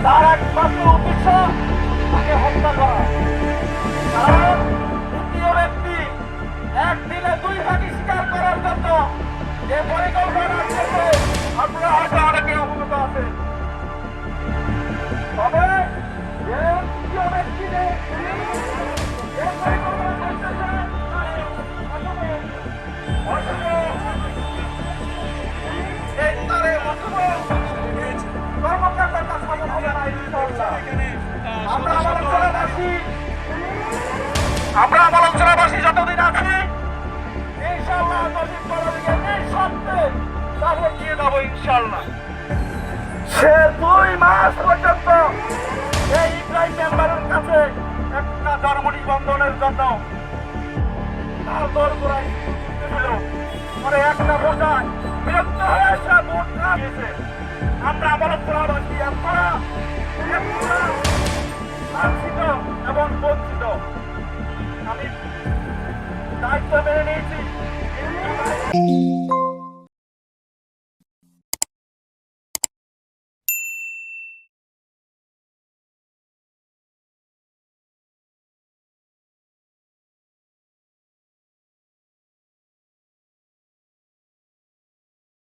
তার একমাত্র উদ্দেশ্য তাকে হত্যা করা। কারণ দ্বিতীয় ব্যক্তি একদিনে দুই ভাগই স্বীকার করার জন্য যে পরিকল্পনা করছে আপনারা হয়তো অনেকে অবগত আছেন। তবে যে তৃতীয় ব্যক্তি যে পরিকল্পনা করতেছে কর্মকর্তার কাছে হবে না। আমরা আমার অঞ্চলবাসী যতদিন আছি ইনশাআল্লাহ তারপর দিয়ে যাবো ইনশাআল্লাহ। সে 2 মাস পর্যন্ত এই ইব্রাহিম মেম্বারের কাছে একটা ধর্ম নিবন্ধনের জন্য তার দরবারে ছিল। পরে একটা বোঝায় বিরক্ত হয়ে সে ভোট না দিয়েছে। আমরা আমার অঞ্চলবাসী আপনারা লাঞ্ছিত এবং বঞ্চিত। আমি দায়িত্ব মেনে নিয়েছি।